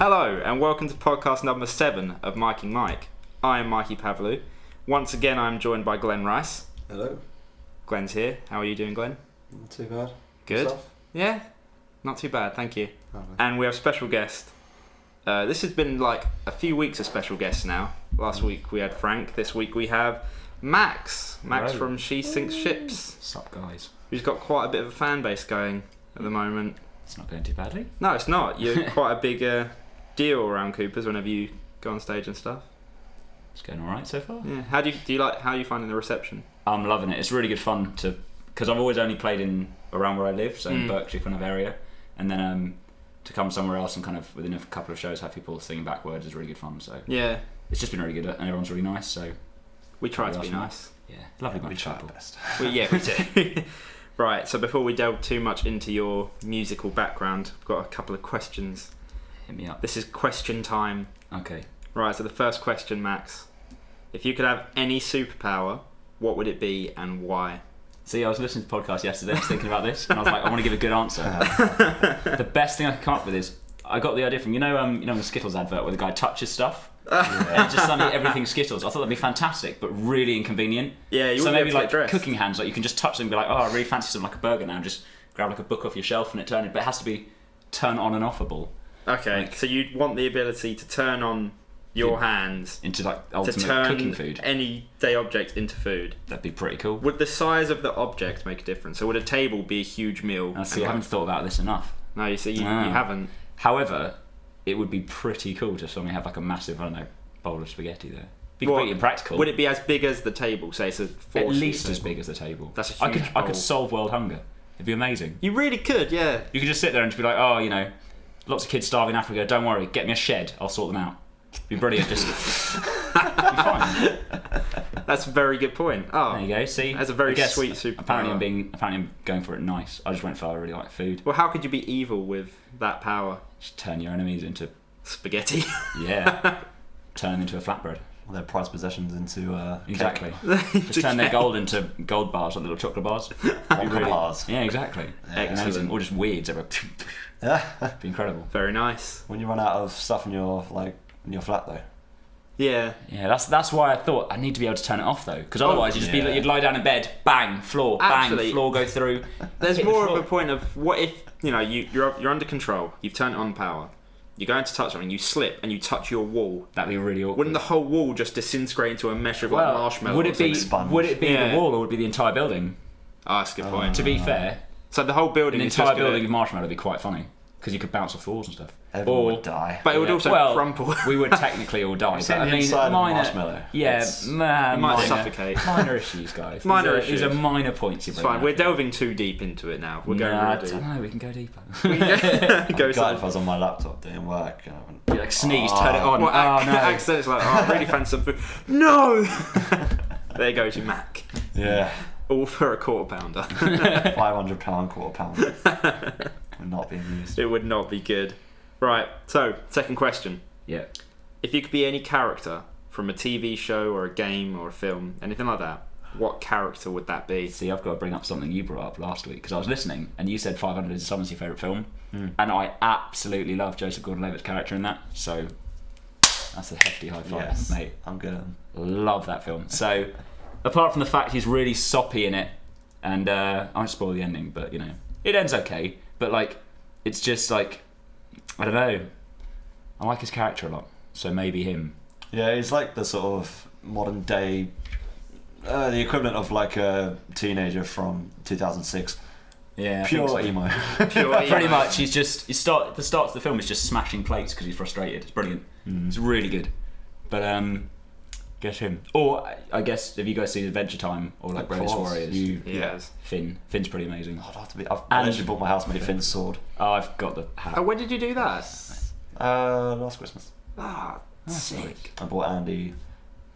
Hello and welcome to podcast number 7 of Mikey Mike. I am Mikey Pavlou. Once again I'm joined by Glenn Rice. Hello. Glenn's here. How are you doing, Glenn? Not too bad. Good. Yourself? Yeah, not too bad, thank you. Oh, nice. And we have a special guest. This has been like a few weeks of special guests now. Last week we had Frank. This week we have Max. Max Hello. from She Sinks Ships. Sup, guys? Who's got quite a bit of a fan base going at the moment. It's not going too badly. No, it's not. You're quite a big deal around Coopers whenever you go on stage and stuff. It's going all right so far. Yeah. How do you like? How are you finding the reception? I'm loving it. It's really good fun because I've always only played in around where I live, so in Berkshire kind of area, and then to come somewhere else and kind of within a couple of shows have people singing back words is really good fun. So Yeah, it's just been really good, and everyone's really nice. So we try to be Awesome. nice. yeah, lovely We bunch try of our people. best. We do. Right, so before we delve too much into your musical background, I've got a couple of questions. Hit me up. This is question time. Okay. Right, so the first question, Max. If you could have any superpower, what would it be and why? See, I was listening to the podcast yesterday, I was thinking about this, and I was like, I want to give a good answer. The best thing I could come up with is I got the idea from the Skittles advert where the guy touches stuff. And just suddenly everything's Skittles. I thought that'd be fantastic, but really inconvenient. Yeah, you so wouldn't be maybe able to like get dressed. cooking hands, like you can just touch them and be like, oh, I really fancy something like a burger now. Just grab like a book off your shelf and it turn it, but it has to be turn on and offable Okay, Like- so you'd want the ability to turn on your hands into like to ultimate turn cooking food. any day object into food. That'd be pretty cool. Would the size of the object make a difference? So would a table be a huge meal? I see. I haven't thought about this enough. No, you see, you Ah. haven't. However, it would be pretty cool to suddenly have like a massive, I don't know, bowl of spaghetti there. Be What- completely impractical. Would it be as big as the table? Say it's a At least as table. big as the table. That's a I huge could bowl. solve world hunger. It'd be amazing. You really could, yeah. You could just sit there and just be like, oh, lots of kids starving in Africa. Don't worry, get me a shed. I'll sort them out. It'd be brilliant. Just be fine. That's a very good point. Oh, There you go. See, that's a very I guess sweet superpower. Apparently, I'm going for it nice. I just went for I really like food. Well, how could you be evil with that power? Just turn your enemies into Spaghetti. turn them into a flatbread. All their prized possessions into Exactly. Just turn their gold into gold bars, like little chocolate bars. Wonka bars. Yeah, exactly. Excellent. Amazing. Or just weirds. It'd Yeah. be incredible. Very nice. When you run out of stuff in your flat though. Yeah. Yeah, that's why I thought I need to be able to turn it off though, because otherwise yeah. you'd lie down in bed, bang, floor, Actually, bang, floor go through. There's hit the more of floor. a point of what if you're under control. You've turned on power. You're going to touch something. You slip and you touch your wall. That'd be really awkward. Wouldn't the whole wall just disintegrate into a mesh of like marshmallows? would it be or something? Sponge. would it be Yeah. the wall or would it be the entire building? Oh, that's a good point. To be fair, So the whole building an is entire just gonna- building of marshmallow would be quite funny because you could bounce off walls and stuff. Everyone Or- would die. But it would Yeah. also well, crumple. We would technically all die. It's But in I the mean, inside of a minor, marshmallow. yeah, It's- man, You might minor, suffocate. minor issues, guys. Minor These are issues. minor points. You It's bring fine. up We're here. delving too deep into it now. We're going Nah, I really don't deep. know. We can go deeper. Go God, some- if I was on my laptop doing work and I went, You like sneeze, turn it on. Well, Oh no. accent is like, oh, I really fancy some food. No! There goes your Mac. yeah, All for a quarter pounder. £500 quarter pound. Would not being used. It would not be good. Right, so, second question. Yeah. If you could be any character from a TV show or a game or a film, anything like that, what character would that be? See, I've got to bring up something you brought up last week because I was listening and you said 500 is someone's your favourite film, and I absolutely love Joseph Gordon-Levitt's character in that. So that's a hefty high five, Yes, mate. I'm good. Love that film. So apart from the fact he's really soppy in it, and I won't spoil the ending, but it ends okay. But like, it's just like, I don't know. I like his character a lot, so maybe him. Yeah, he's like the sort of modern day, the equivalent of like a teenager from 2006. Yeah, Pure emo. Pure Pretty emo. much, he's just the start of the film is just smashing plates because he's frustrated. It's brilliant. It's really good. But get him. Or I guess have you guys seen Adventure Time or like Of Bravest course. Warriors? Yes. Finn's pretty amazing. I'd have to be. I actually bought my housemate Finn's sword Oh, I've got the hat. Oh, when did you do that? last Christmas. Ah, sick. I bought Andy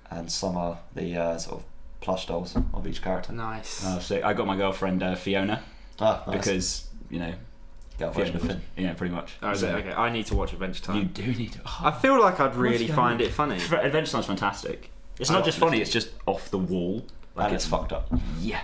and Summer the sort of plush dolls of each character. Nice. Oh, sick. I got my girlfriend Fiona Ah, nice. because Get a version of Finn. yeah, pretty much. Oh, is it? Okay, I need to watch Adventure Time. You do need to. I feel like I'd really going find on? it funny. Adventure Time's fantastic. It's I not just love funny; it's just off the wall. And it's fucked up. Yeah.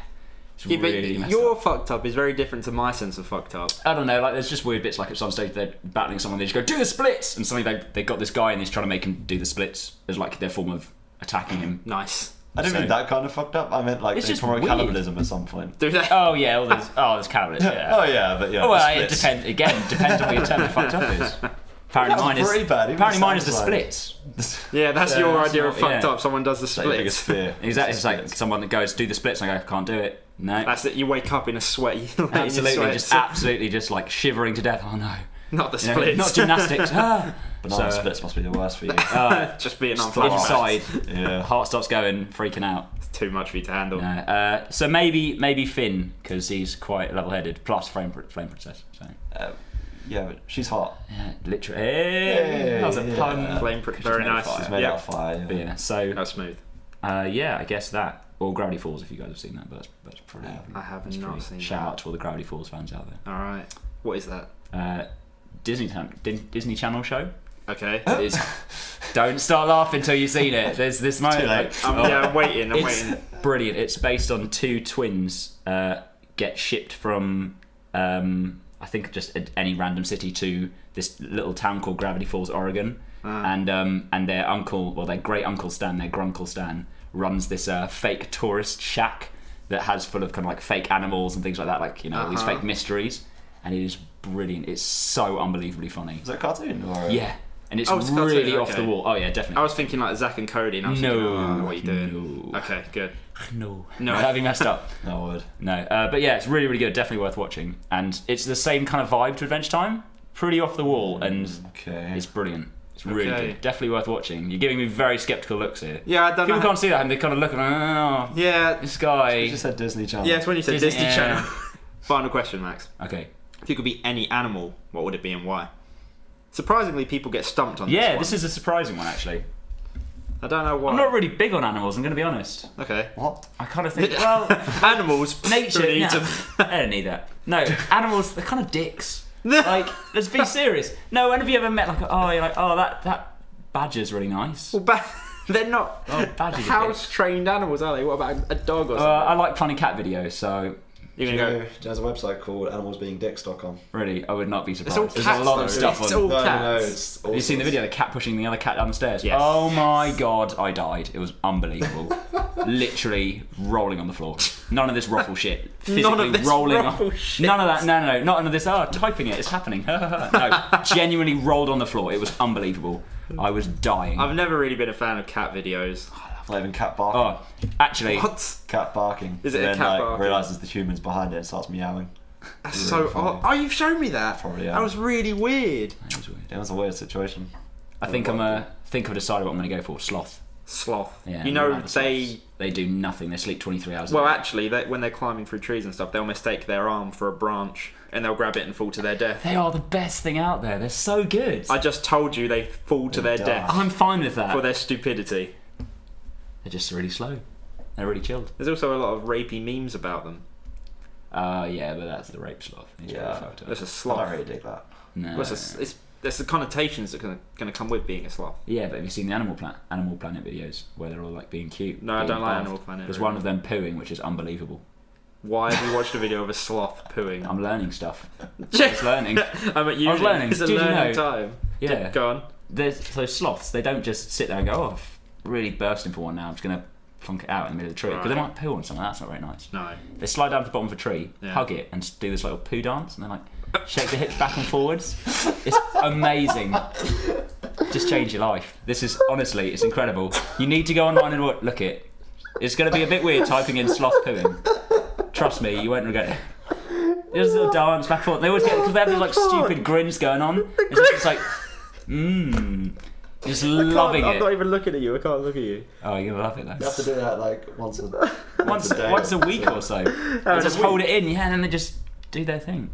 It's Yeah, really but messed your up. fucked up is very different to my sense of fucked up. I don't know, like there's just weird bits like at some stage they're battling someone, they just go, do the splits! And suddenly they got this guy and he's trying to make him do the splits as like their form of attacking him. Nice. I didn't mean that kind of fucked up. I meant like It's they just promote weird. cannibalism at some point. Do they? Oh yeah, there's cannibalism, yeah. Oh yeah, but yeah. Oh, well, the it splits. depends on what your term of fucked up is. Apparently That was pretty bad. Even Apparently mine is the sounds like- splits. Yeah, that's So your that's idea of not- fucked yeah. up. Someone does the That's your biggest splits. fear. Exactly, it's like someone that goes, do the splits, and I go, can't do it. No. That's it. You wake up in a sweaty. Absolutely, just like shivering to death. Oh no. Not the You know, splits. not gymnastics. Ah. Banana So- splits must be the worst for you. Just being on flat flashbacks. Inside, Yeah. heart starts going, freaking out. It's too much for you to handle. No. So maybe Finn, because he's quite level-headed. Plus Flame Princess. So Yeah, but she's hot. yeah, literally. Hey, that was a Yeah. pun. Flame very nice. She's made Yeah. out of fire. But yeah, so That's smooth. yeah, I guess that. Or Gravity Falls, if you guys have seen that, but that's probably. I have that's not pretty- seen Shout that. out to all the Gravity Falls fans out there. All right. What is that? Disney Channel show. Okay. It's, don't start laughing until you've seen it. There's this moment. too late. like, Yeah, I'm waiting. I'm it's waiting. brilliant. It's based on two twins get shipped from I think just any random city to this little town called Gravity Falls, Oregon, and their uncle, well, their great uncle Stan, their grunkle Stan, runs this fake tourist shack that has full of kind of like fake animals and things like that, like, you know, all these fake mysteries, and it is brilliant. It's so unbelievably funny. Is that a cartoon? Or Yeah. And it's Oh, it's a cartoon, really off okay. the wall. Oh yeah, I definitely. was thinking like Zack and Cody, and I was No, thinking, oh, what are you doing? no. Okay, good. No, No. that'd be messed up. No word. No, but yeah, it's really, really good. Definitely worth watching, and it's the same kind of vibe to Adventure Time. Pretty off the wall, and Okay. it's brilliant. It's really Okay. good. Definitely worth watching. You're giving me very skeptical looks here. Yeah, I don't People know. can't see that, and they kind of look, oh, Yeah. this guy. You just said Disney Channel. Yeah, it's when you said Disney, Disney yeah. Channel. Final question, Max. Okay. If you could be any animal, what would it be and why? Surprisingly, people get stumped on this Yeah, one. this is a surprising one actually. I don't know why. I'm not really big on animals. I'm going to be honest. Okay. What? I kind of think, well, Animals. nature. need No, to- I don't need that. No, animals. They're kind of dicks. Like, let's be serious. No, when have you ever met like, you're like, that badger's really nice. Well, they're not badgers are house-trained animals, are they? What about a dog or something? I like funny cat videos, so You're gonna go. There's a website called animalsbeingdicks.com. really, I would not be surprised. It's all There's cats, a lot though. of stuff It's on. all No, cats. it's Have you seen the video of the cat pushing the other cat down the stairs? Yes. Oh my god, I died. It was unbelievable. Literally rolling on the floor. None of this ruffle shit. Physically None of this rolling ruffle on. shit. None of that. No. Not none of this. Typing it. It's happening. No, genuinely rolled on the floor. It was unbelievable. I was dying. I've never really been a fan of cat videos. Not even cat barking. Oh, actually, What? Cat barking. Is it and a then, cat like, barking? realises the human's behind it and starts meowing. That's Really so funny. odd. Oh, you've shown me that. Probably, yeah. That was really weird. it was weird. It was a weird situation. I think I've decided what I'm going to go for. Sloth. Sloth. Yeah, You know, I'm around the they. sloths. They do nothing. They sleep 23 hours. a Well, day. actually, when they're climbing through trees and stuff, they'll mistake their arm for a branch and they'll grab it and fall to their death. They are the best thing out there. They're so good. I just told you they fall to their die. death I'm fine with that. for their stupidity. They're just really slow. They're really chilled. There's also a lot of rapey memes about them. Yeah, but that's the rape sloth. He's Yeah. really fucked up. There's a I don't sloth. really dig that. No. Well, there's the connotations that are going to come with being a sloth. Yeah, but have you seen the Animal Planet videos where they're all like being cute? No, I being don't like bathed? Animal Planet, There's really. one of them pooing, which is unbelievable. Why have you watched a video of a sloth pooing? I'm learning stuff. Just learning. I'm at uni. I was learning. It's a Did you learning know? time. Yeah. Go on. So sloths, they don't just sit there and go, I've really bursting for one now. I'm just gonna plonk it out in the middle of the tree because they Right. might poo on something. That's not very nice. No. They slide down to the bottom of a tree, Yeah. hug it, and do this little poo dance, and then like shake the hips back and forwards. It's amazing. Just change your life. This is honestly, it's incredible. You need to go online and look it. It's going to be a bit weird typing in sloth pooing. Trust me, you won't regret it. There's a little dance back and forth. They always get because they have these like stupid grins going on. It's like, just loving I'm it. not even looking at you. I can't look at you. Oh, you're gonna love it though. You have to do that like once Once a week or so. They just hold it in, yeah, and then they just do their thing.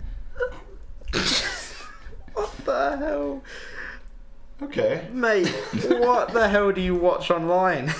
What the hell? Okay. Mate, what the hell do you watch online?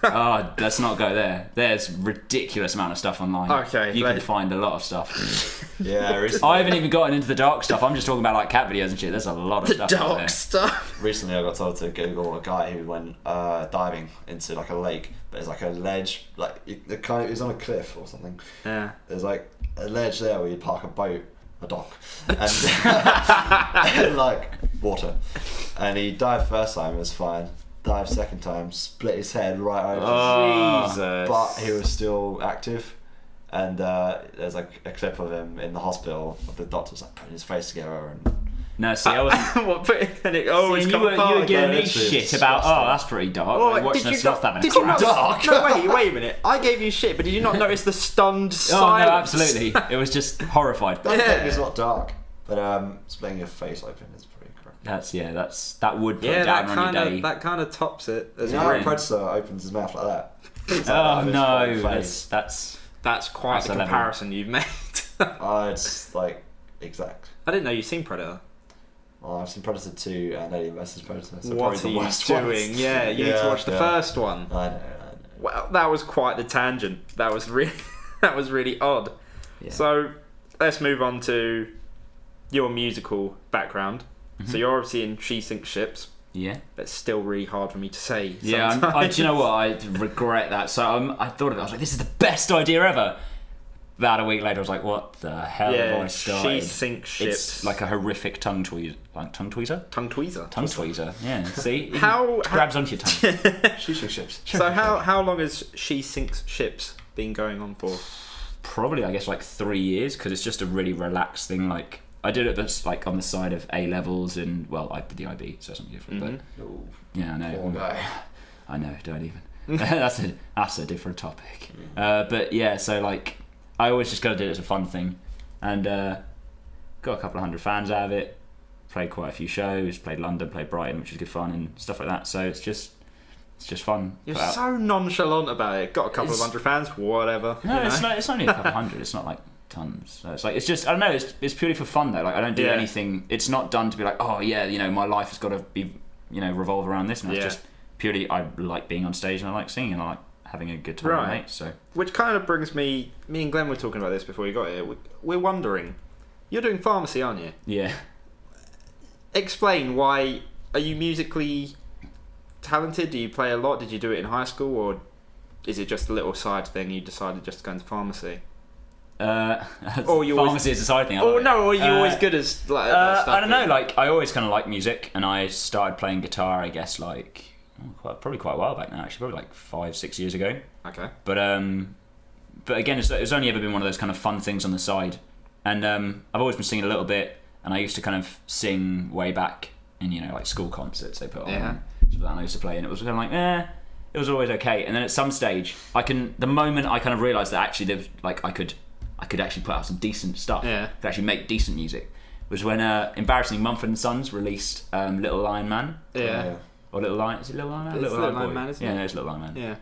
Oh, let's not go there. There's ridiculous amount of stuff online. Okay, you can find a lot of stuff. Yeah, I haven't even gotten into the dark stuff. I'm just talking about like cat videos and shit. There's a lot of The stuff out dark there. stuff. recently I got told to Google a guy who went diving into like a lake, but it's like a ledge, like it's on a cliff or something. Yeah. There's like a ledge there where you park a boat, a dock, and like water. And he dived first time, it was fine. Dived second time, split his head right over. Oh, Jesus. But he was still active. And there's like a clip of him in the hospital of the doctors like putting his face together and. No, see, I wasn't. What? He's See, you come were apart giving again. me Literally shit about. disgusting. Oh, that's pretty dark. Oh, like watching did a you sloth not? having a Did you crap. not? No, wait a minute. I gave you shit, but did you not notice the stunned Oh silence? no, absolutely. It was just horrified. That Yeah. thing is not dark, but splitting your face open is pretty gross. That would put Yeah, down that on your day. kind of tops it. You As know a how a ring. predator opens his mouth like that? It's like Oh that, it's no, fucking face. That's quite That's the a level. comparison you've made. It's like exact. I didn't know you've seen Predator. Well, I've seen Predator 2 and Alien vs Predator. So What probably are the you worst doing? ones. Yeah, you need to watch the first one. I know. Well, that was quite the tangent. That was really odd. Yeah. So let's move on to your musical background. So you're obviously in She Sinks Ships. Yeah. That's still really hard for me to say. Yeah, sometimes. do you know what? I regret that. So I thought of it. I was like, this is the best idea ever. About a week later, I was like, what the hell have Yeah, I started? She Sinks Ships. It's like a horrific tongue tweezer. Tongue tweezer. Tongue tweezer. Yeah. See, it How- grabs onto your tongue. Shooting ships. So how long has She Sinks Ships been going on for? Probably, I guess, like 3 years because it's just a really relaxed thing. Like I did it just like on the side of A levels and well, I did the IB, so something different. But Ooh, yeah, I know. poor guy. I know. Don't even. that's a different topic. But yeah, so like I always just kind of did it as a fun thing, and got a couple of hundred fans out of it. Played quite a few shows. Played London, played Brighton, which was good fun and stuff like that. So it's just fun. You're Put out- so nonchalant about it. Got a couple of It's- hundred fans, whatever. No, you it's know? not. It's only a couple hundred. It's not like tons. So it's like it's just I don't know. It's purely for fun though. Like I don't do Yeah. anything. It's not done to be like oh yeah, you know my life has got to be revolve around this. And Yeah. it's just purely I like being on stage and I like singing and I like having a good time with Right. mates. So Which kind of brings me and Glenn were talking about this before you got here. We're wondering, you're doing pharmacy, aren't you? yeah. Explain why. Are you musically talented? Do you play a lot? Did you do it in high school, or is it just a little side thing? You decided just to go into pharmacy. Or you always- pharmacy is a side thing. I Oh love it. no, or are you always good as like that stuff? I don't know. Like I always kind of like music, and I started playing guitar. I guess like probably quite a while back now. Actually, probably like 5-6 years ago. Okay. But again, it's only ever been one of those kind of fun things on the side, and I've always been singing a little bit, and I used to kind of sing way back in like school concerts they put on. Yeah. So that I used to play, and it was kind of like it was always okay. And then at some stage, the moment I kind of realised that actually I could actually put out some decent stuff. Yeah. Could actually make decent music. Was when embarrassingly Mumford & Sons released Little Lion Man. Yeah. Or Little Lion, is it Little Lion Man? It's Little Lion Boy. Man, isn't Yeah, it? no, it's Little Lion Man. Yeah.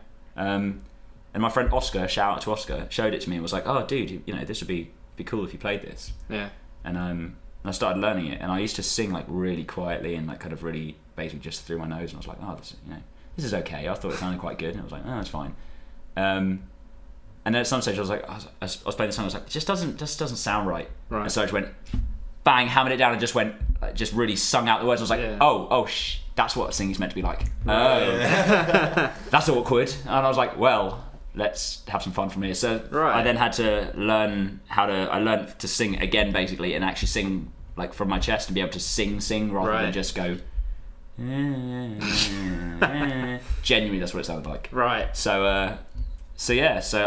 And my friend Oscar, shout out to Oscar, showed it to me and was like, "Oh, dude, this would be be cool if you played this." Yeah. And I started learning it, and I used to sing like really quietly and like kind of really basically just through my nose, and I was like, "Oh, this is okay." I thought it sounded quite good, and I was like, "Oh, it's fine." And then at some stage, I was playing the song, I was like, "It just doesn't sound right." Right. And so I just went, bang, hammered it down, and just went, just really sung out the words. I was like, Yeah. "Oh, that's what singing's meant to be like." Oh, that's awkward. And I was like, "Well, let's have some fun from here." So Right. I then had to learn I learned to sing again, basically, and actually sing like from my chest and be able to sing rather Right. than just go. Genuinely, that's what it sounded like. Right. So I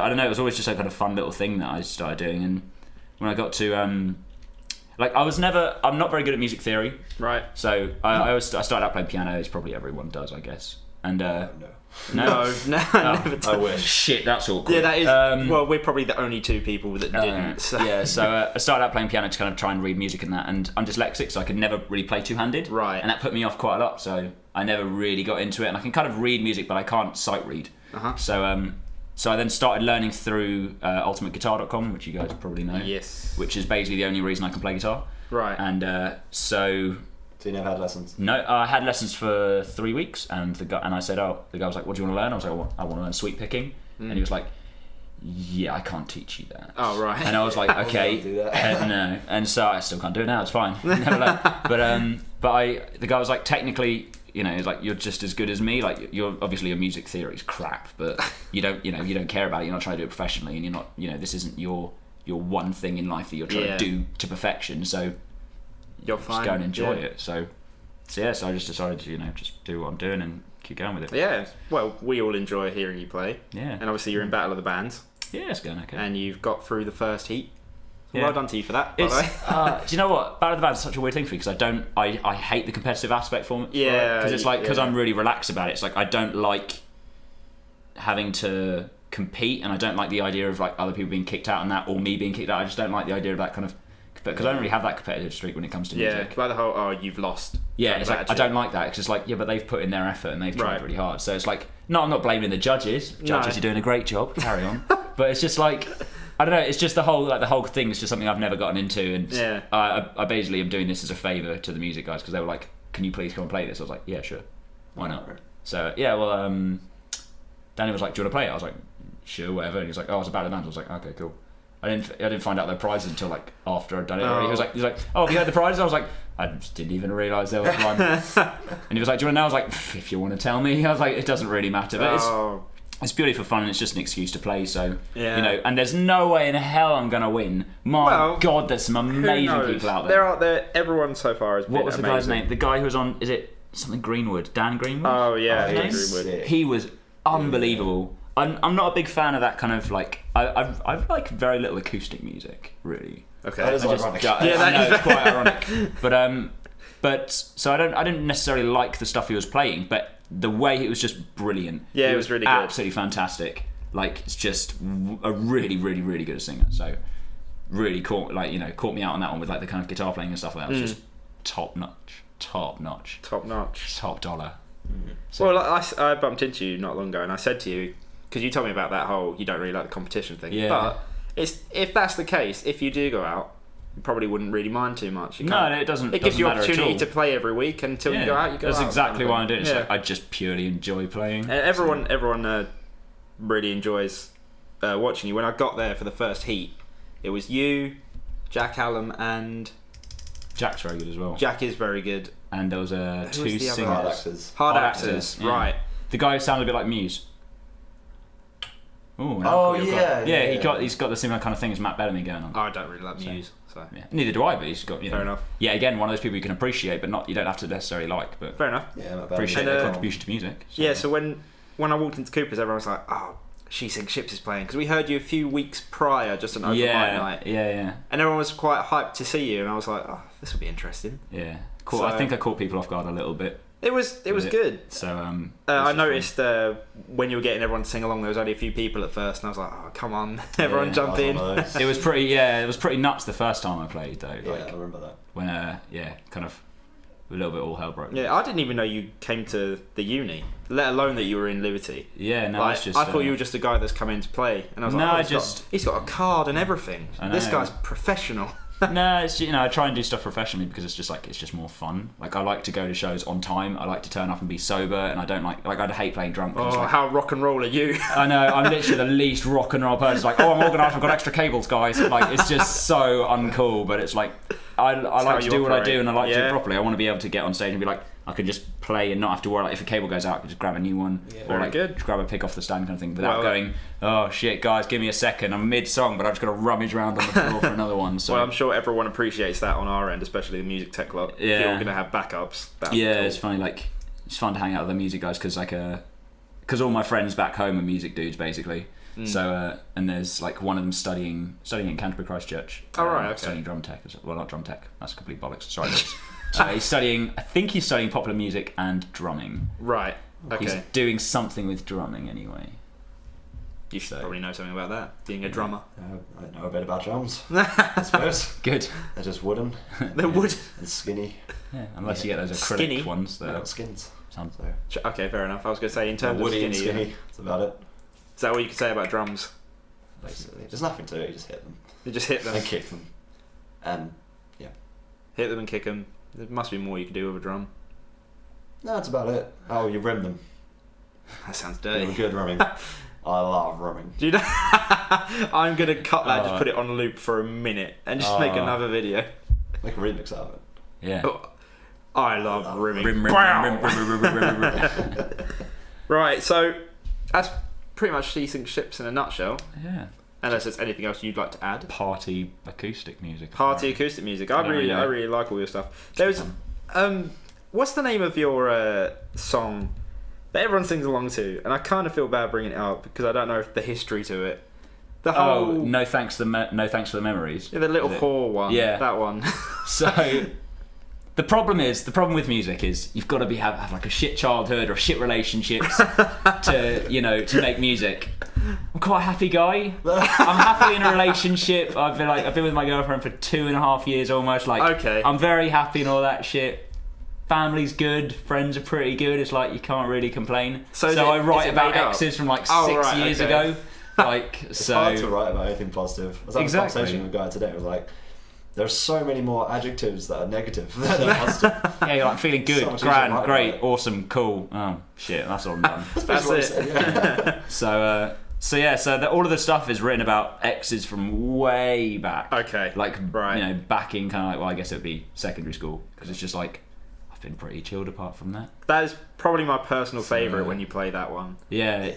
don't know. It was always just a kind of fun little thing that I started doing, and when I got to I'm not very good at music theory, Right. so I started out playing piano, as probably everyone does, I guess. And No. No, never. I wish. shit, that's awkward. Yeah, that is. Um, Well, we're probably the only two people that didn't. So. Yeah, so I started out playing piano to kind of try and read music and that, and I'm dyslexic, so I could never really play two-handed. Right. And that put me off quite a lot, so I never really got into it, and I can kind of read music, but I can't sight read. Uh-huh. So I then started learning through ultimateguitar.com, which you guys probably know. Yes. Which is basically the only reason I can play guitar. Right. And so So you never had lessons? No, I had lessons for 3 weeks, and the guy was like, "What do you want to learn?" I was like, I want to learn sweep picking," and he was like, "Yeah, I can't teach you that." Oh right. And I was like, "Okay, do that. no," and so I still can't do it now. It's fine. Never learned. The guy was like, technically, he's like, "You're just as good as me. Like, you're obviously your music theory is crap, but you don't care about it. You're not trying to do it professionally, and you're not, this isn't your one thing in life that you're trying to do to perfection. So you're fine. Just go and enjoy it." So I just decided to, just do what I'm doing and keep going with it. Yeah. Well, we all enjoy hearing you play. Yeah. And obviously you're in Battle of the Bands. Yeah, it's going okay. And you've got through the first heat. So Yeah. well done to you for that, by the way. Do you know what? Battle of the Bands is such a weird thing for me because I hate the competitive aspect for me. Yeah. Because it's like, because I'm really relaxed about it. It's like, I don't like having to compete, and I don't like the idea of like other people being kicked out and that, or me being kicked out. I just don't like the idea of that kind of, because I don't really have that competitive streak when it comes to music. Like the whole, you've lost. Yeah, it's like, I don't like that, because it's like, yeah, but they've put in their effort and they've tried really hard. So it's like, no, I'm not blaming the judges. Judges are doing a great job. Carry on. But it's just like, I don't know. It's just the whole thing is just something I've never gotten into, and I basically am doing this as a favour to the music guys, because they were like, "Can you please come and play this?" I was like, "Yeah, sure, why not?" So yeah, well, Danny was like, "Do you want to play it?" I was like, "Sure, whatever." And he was like, "Oh, it's about the band." I was like, "Okay, cool." I didn't find out their prizes until like after I'd done it. He was like, "Oh, have you heard the prizes?" I was like, "I just didn't even realise there was one." And he was like, "Do you want to know?" I was like, "If you want to tell me." I was like, "It doesn't really matter." But it's purely for fun, and it's just an excuse to play. So and there's no way in hell I'm gonna win. My God, there's some amazing people out there. There. Everyone so far has been What was amazing. the guy's name? The guy who was on, is it something Greenwood? Dan Greenwood? Oh yeah, Dan Yes. Greenwood. He was unbelievable. I'm not a big fan of that kind of like, I've like very little acoustic music, really. Okay. That is ironic. I know, it's quite ironic. But so I didn't necessarily like the stuff he was playing, but the way it was just brilliant. Yeah, he it was really good. Absolutely fantastic. Like, it's just a really, really, really good singer. So really caught me out on that one with like the kind of guitar playing and stuff like that. It was just top notch. Top notch. Top dollar. So, well, I bumped into you not long ago, and I said to you, because you told me about that whole you don't really like the competition thing. Yeah. But if that's the case, if you do go out, you probably wouldn't really mind too much. No, it doesn't. It gives you matter at opportunity all. to play every week until you go out. You go That's out. exactly why I'm doing it. It's Yeah. like, I just purely enjoy playing. And everyone really enjoys watching you. When I got there for the first heat, it was you, Jack Hallam, and Jack's very good as well. Jack is very good. And there was Who two was the other? singers. Hard actors, yeah. right? The guy who sounded a bit like Muse. Ooh, he's got the similar kind of thing as Matt Bellamy going on. Oh, I don't really like Muse, so yeah. Neither do I, but he's got fair enough. Yeah, again, one of those people you can appreciate, but you don't have to necessarily like. But fair enough. Yeah, appreciate their contribution to music. So. Yeah, so when I walked into Cooper's, everyone was like, "Oh, She Sings Ships is playing," because we heard you a few weeks prior, just an open mic night. Yeah. And everyone was quite hyped to see you, and I was like, "Oh, this will be interesting." Yeah, cool. So, I think I caught people off guard a little bit. It was good. So I noticed when you were getting everyone to sing along, there was only a few people at first, and I was like, "Oh, come on, everyone jump in." It was pretty nuts the first time I played though. Yeah, I remember that. When kind of a little bit all hell broke. Yeah, I didn't even know you came to the uni, let alone that you were in Liberty. Yeah, no, like, it's just. I thought you were just a guy that's come in to play, and I was like, he's got a card and everything. This guy's professional. No, it's I try and do stuff professionally because it's just more fun. Like, I like to go to shows on time. I like to turn up and be sober, and I don't like I'd hate playing drunk. Oh, how rock and roll are you? I know, I'm literally the least rock and roll person. It's like, I'm organised, I've got extra cables, guys. Like, it's just so uncool. But it's like, I like to do what I do, and I like to do it properly. I want to be able to get on stage and be like, I can just play and not have to worry. Like, if a cable goes out, I can just grab a new one, or like just grab a pick off the stand kind of thing, without going, "Oh shit, guys, give me a second. I'm mid song, but I've just got to rummage around on the floor for another one." So, well, I'm sure everyone appreciates that on our end, especially the music tech lot. Yeah, if you're going to have backups. Yeah, cool. It's funny. Like, it's fun to hang out with the music guys because all my friends back home are music dudes basically. So and there's like one of them studying in Canterbury Christchurch. Oh right, okay. Studying drum tech. Well, not drum tech. That's complete bollocks. Sorry. He's studying. I think he's studying popular music and drumming. Right. Okay. He's doing something with drumming anyway. You should probably know something about that. Being a drummer. I know a bit about drums. I suppose. Good. They're just wooden. They're wooden and skinny. Yeah. Unless you get those acrylic ones. They're not skins. Sounds okay, fair enough. I was going to say in terms of skinny. And that's about it. Is that what you could say about drums? Basically, there's nothing to it. You just hit them. You just hit them and kick them, and hit them and kick them. There must be more you can do with a drum. No, that's about it. Oh, you rim them. That sounds You're dirty. good rimming. I love rimming. Do you know? I'm gonna cut that. Just put it on loop for a minute and just make another video. Make a remix out of it. Yeah. Oh, I love rimming. Rim. Right, so that's pretty much these things ships in a nutshell. Yeah. Unless there's anything else you'd like to add. Party acoustic music. Party acoustic music. I really like all your stuff. There's what's the name of your song that everyone sings along to? And I kind of feel bad bringing it up because I don't know the history to it. The whole no thanks for the memories. Yeah, the little whore one. Yeah, that one. So the problem with music is you've got to have like a shit childhood or shit relationships to make music. I'm quite a happy guy. I'm happily in a relationship. I've been with my girlfriend for 2.5 years almost. Okay. I'm very happy and all that shit. Family's good, friends are pretty good. It's like you can't really complain. So I write about exes from 6 years ago. It's hard to write about anything positive. I was having a conversation with a guy today. It was like, there's so many more adjectives that are negative than positive. Yeah, you're like feeling good, so grand, great, awesome, cool. Oh shit, that's all I'm done. That's it. Yeah. So all of the stuff is written about exes from way back. Okay. Back in kind of I guess it would be secondary school because it's just like I've been pretty chilled apart from that. That is probably my personal favourite when you play that one. Yeah.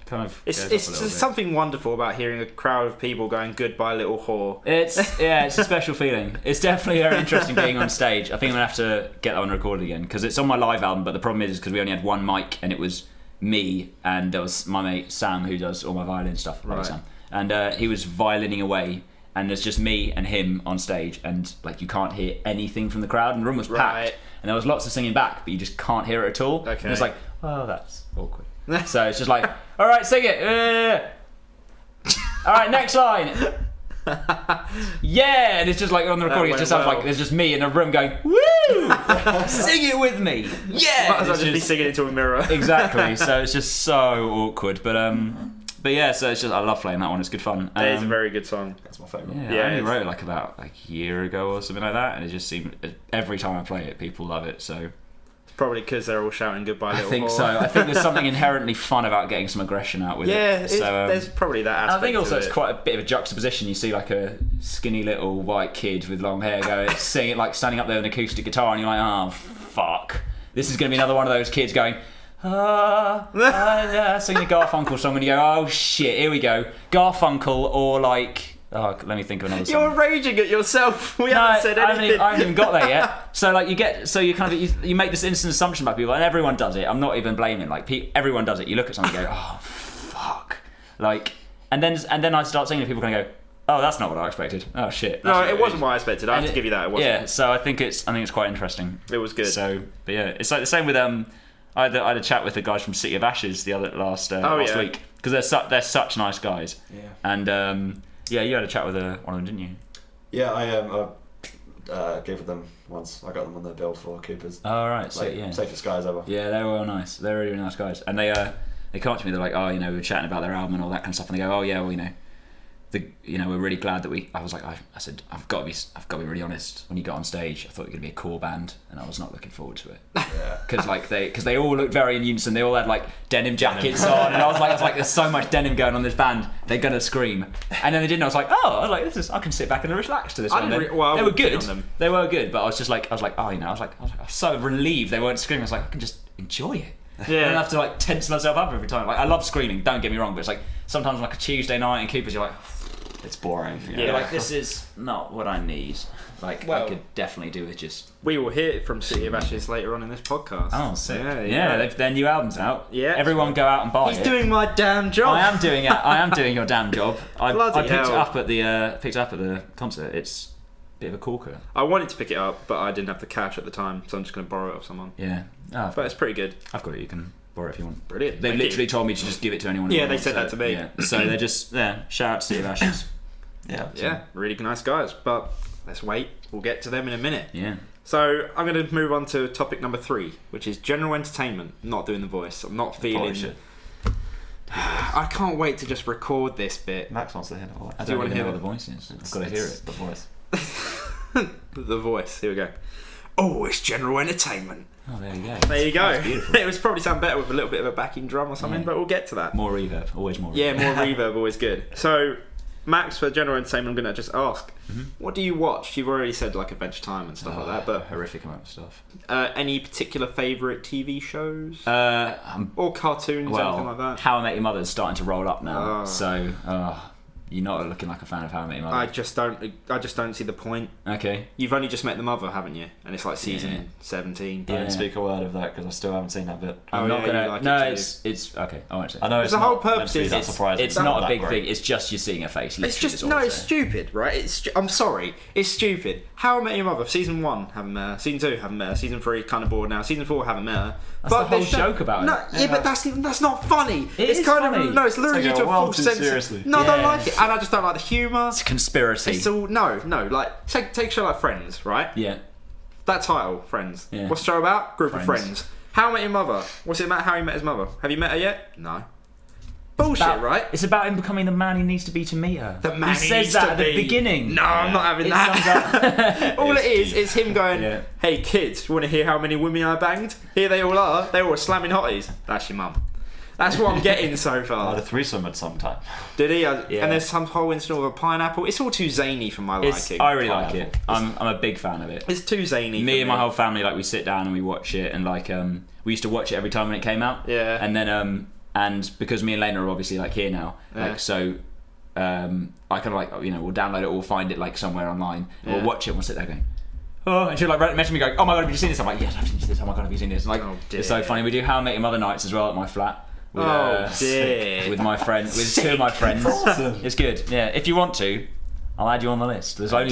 Kind of. It's just something wonderful about hearing a crowd of people going "Goodbye, little whore." It's a special feeling. It's definitely very interesting being on stage. I think I'm gonna have to get that one recorded again because it's on my live album. But the problem is because we only had one mic and it was me and there was my mate Sam who does all my violin stuff. Right. Sam. And he was violining away. And there's just me and him on stage, and you can't hear anything from the crowd. And the room was packed, and there was lots of singing back, but you just can't hear it at all. Okay. And it's like, oh, that's awkward. So it's just like, all right, sing it. All right, next line. Yeah, and it's just like on the recording, it just sounds like there's just me in a room going, woo! Sing it with me. Yeah. Might as well just be singing into a mirror. Exactly. So it's just so awkward, but yeah, so it's just I love playing that one. It's good fun. It is a very good song. That's my favourite. Yeah, I only wrote it about a year ago or something like that, and it just seemed every time I play it, people love it. So it's probably because they're all shouting "Goodbye, little whore." I think so. I think there's something inherently fun about getting some aggression out with it. Yeah, so, there's probably that aspect. I think also to it's quite a bit of a juxtaposition. You see a skinny little white kid with long hair singing standing up there with an acoustic guitar, and you're like, oh fuck, this is going to be another one of those kids going. Singing a Garfunkel song and you go, oh shit, here we go. Garfunkel or let me think of another song. You're raging at yourself. We haven't said anything. I haven't even got there yet. So you make this instant assumption about people, and everyone does it. I'm not even blaming. Everyone does it. You look at something and go, oh fuck. And then I start singing and people kind of go, oh, that's not what I expected. Oh shit. No, it wasn't what I expected. I have to give you that. It wasn't. Yeah. So I think it's quite interesting. It was good. So, but yeah, it's like the same with I had a chat with the guys from City of Ashes last week because they're such nice guys. Yeah. And you had a chat with one of them, didn't you? Yeah, I gave it them once. I got them on the bill for Coopers. Oh right, safest guys ever. Yeah, they were all nice. They're really, really nice guys. And they come up to me. They're like, oh, we were chatting about their album and all that kind of stuff. And they go, oh yeah, well, we're really glad that I was like, I said, I've got to be really honest. When you got on stage, I thought you were going to be a core band, and I was not looking forward to it. Yeah. Because they all looked very in unison. They all had denim jackets on, and I was like, there's so much denim going on this band. They're gonna scream. And then they didn't. I was like, I can sit back and relax to this one. They were good. They were good, but I was so relieved they weren't screaming. I was like, I can just enjoy it. Yeah. I don't have to tense myself up every time. I love screaming. Don't get me wrong, but it's sometimes a Tuesday night in Coopers, you're like. It's boring. Yeah. You're like, this is not what I need. I could definitely do with just. We will hear from City of Ashes later on in this podcast. Oh, sick. Yeah. Their new album's out. Yeah. Everyone go out and buy it. He's doing my damn job. I am doing it. I am doing your damn job. I picked hell. it up at the concert. It's a bit of a corker. I wanted to pick it up, but I didn't have the cash at the time, so I'm just going to borrow it off someone. Yeah. But it's pretty good. I've got it. You can borrow it if you want. Brilliant. They literally told me to just give it to anyone. Yeah, they said that to me. Yeah. So they're just shout out to City of Ashes. Yeah, really nice guys. But let's wait. We'll get to them in a minute. Yeah. So I'm going to move on to topic number 3, which is general entertainment. I'm not doing the voice. I'm not feeling. I can't wait to just record this bit. Max wants to hear the voice. I don't want to hear what the voice is. I've got to hear it. The voice. The voice. Here we go. Oh, it's general entertainment. Oh, there you go. There you go. It would probably sound better with a little bit of a backing drum or something, but we'll get to that. More reverb, always more reverb. Yeah, more reverb, always good. So, Max, for general entertainment, I'm going to just ask, what do you watch? You've already said like Adventure Time and stuff like that, but horrific amount of stuff. Any particular favourite TV shows? Or cartoons, well, anything like that? How I Met Your Mother is starting to roll up now, so you're not looking like a fan of How I Met Your Mother. I just don't see the point. Okay. You've only just met the mother, haven't you? And it's like season 17. Don't speak a word of that because I still haven't seen that bit. I'm not gonna. Like no, it's okay. I won't say. I know it's the whole not purpose meant to be is that surprising. It's not a big thing. It's just you're seeing a face. It's just it's stupid, right? I'm sorry, it's stupid. How I Met Your Mother, season 1, haven't met her. Season 2, haven't met her. Season 3, kind of bored now. Season 4, haven't met her. That's the whole joke about it. Yeah, but that's not funny. It's kind funny. of no, it's luring you to a false sense. Seriously. No, I don't like it, and I just don't like the humour. It's a conspiracy. It's all no. Like take a show like Friends, right? Yeah. That title, Friends. Yeah. What's the show about? Group of friends. How I Met Your Mother. What's it about? How he met his mother. Have you met her yet? No. Bullshit, right? It's about him becoming the man he needs to be to meet her. The man he says that at the beginning. No, I'm not having that. All it is him going, hey kids, you want to hear how many women I banged? Here they all are. They all were slamming hotties. That's your mum. That's what I'm getting so I far. had a threesome at some time. Did he? And there's some whole incident with a pineapple. It's all too zany for my liking. I really like it. I'm a big fan of it. It's too zany. Me and my whole family, like, we sit down and we watch it, and like we used to watch it every time when it came out. Yeah. And then and because me and Lena are obviously like here now, like so. I kind of like, you know, we'll download it or we'll find it like somewhere online and we'll watch it and we'll sit there going, oh, and she'll like message me going, oh my god, have you seen this? I'm like, yes, I've seen this. Oh my god, have you seen this? And like, it's so funny. We do How I Met Your Mother nights as well at my flat. With, dear. With my friend, with two of my friends. It's good. Yeah, if you want to, I'll add you on the list. There's only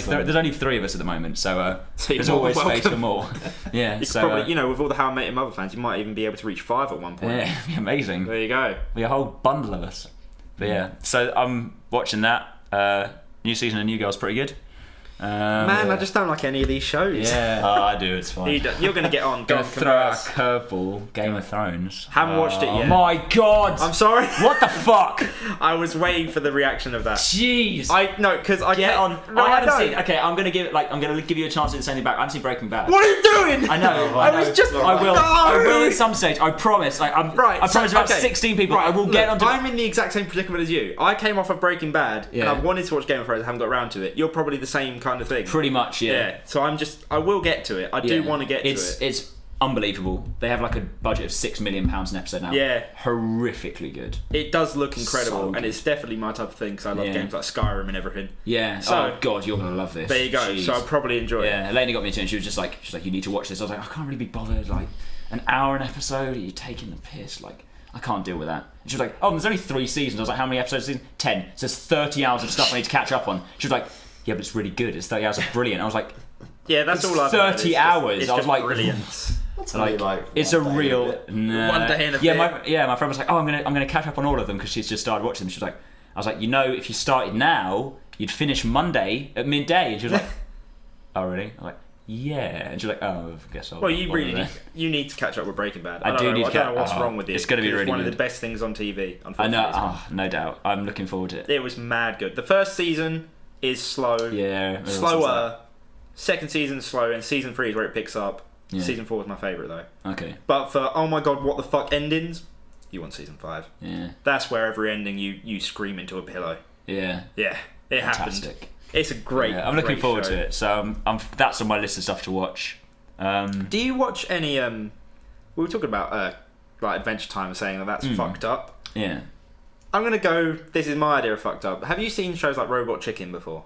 3 of us at the moment, so there's always space for more. Yeah, you so probably, you know, with all the How I Met Your Mother fans, you might even be able to reach 5 at one point. Yeah, it'd be amazing. There you go. Be a whole bundle of us. But yeah, so I'm watching that. New season of New Girl's pretty good. Man, I just don't like any of these shows. Yeah, I do. It's fine. You're going to get on. Gonna throw out a curveball. Game of Thrones. Haven't watched it yet. Oh my god! I'm sorry. What the fuck? I was waiting for the reaction of that. Jeez. Because I get on. No, I haven't seen. Okay, I'm gonna give you a chance to say anything back. I haven't seen Breaking Bad. What are you doing? I know. I was just. I will. No! I will at some stage. I promise. Like I promise about 16 people. Right, I will get onto. I'm in the exact same predicament as you. I came off of Breaking Bad and I've wanted to watch Game of Thrones. I haven't got around to it. You're probably the same kind of thing. Pretty much. Yeah. So I will get to it. I do want to get to it. It's unbelievable. They have like a budget of £6 million an episode now. Yeah. Horrifically good. It does look incredible, So and it's definitely my type of thing because I love games like Skyrim and everything. Yeah. So, oh god, you're gonna love this. There you go. Jeez. So I'll probably enjoy it. Yeah. Elena got me into it and she was like, you need to watch this. I was like, I can't really be bothered. Like, an hour an episode? Are you taking the piss? Like, I can't deal with that. And she was like, oh, there's only 3 seasons. I was like, how many episodes is it? 10. So there's 30 hours of stuff I need to catch up on. She was like, yeah, but it's really good. It's 30 hours of brilliant. I was like, yeah, that's all I've 30 hours. I was like, brilliant. Like it's a real one day in a bit. Yeah, my friend was like, oh, I'm gonna catch up on all of them because she's just started watching them. She was like, I was like, you know, if you started now, you'd finish Monday at midday. And she was like, oh really? I'm like, yeah. And she was like, oh, I guess I'll. Well, you really need to catch up with Breaking Bad. I don't know what's wrong with it. It's going to be really one good. of the best things on TV. I know, no doubt. I'm looking forward to it. It was mad good. The first season is slow. Yeah. Slower. Second season's slow, and season 3 is where it picks up. Yeah. Season 4 is my favourite though. Okay. But for oh my god, what the fuck endings? You want season 5. Yeah. That's where every ending you scream into a pillow. Yeah. Yeah. It Fantastic. happened. It's a great. I'm looking forward show. to it. So that's on my list of stuff to watch. Do you watch any? We were talking about like Adventure Time, saying that that's fucked up. Yeah. I'm gonna go. This is my idea of fucked up. Have you seen shows like Robot Chicken before?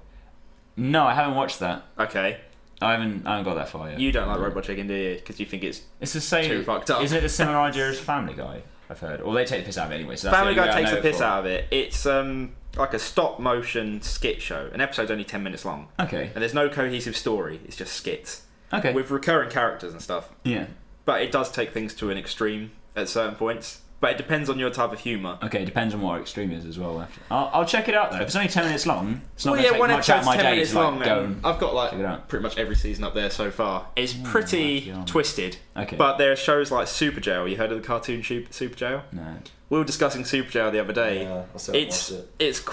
No, I haven't watched that. Okay. I haven't got that far yet. You don't like Robot Chicken, do you? Because you think it's the same. Too fucked up. Is it a similar idea as Family Guy? I've heard, or they take the piss out of it anyway. So Family Guy takes the piss out of it. It's like a stop motion skit show. An episode's only 10 minutes long. Okay. And there's no cohesive story. It's just skits. Okay. With recurring characters and stuff. Yeah. But it does take things to an extreme at certain points. But it depends on your type of humour. Okay, it depends on what extreme is as well. I'll check it out though. If it's only 10 minutes long, it's not well, going to take much out of my 10 day minutes to long, go and I've got check it out. pretty much every season up there so far. It's pretty twisted. Okay. But there are shows like Super Jail. You heard of the cartoon Super Jail? No. We were discussing Super Jail the other day. Yeah, I still watched it.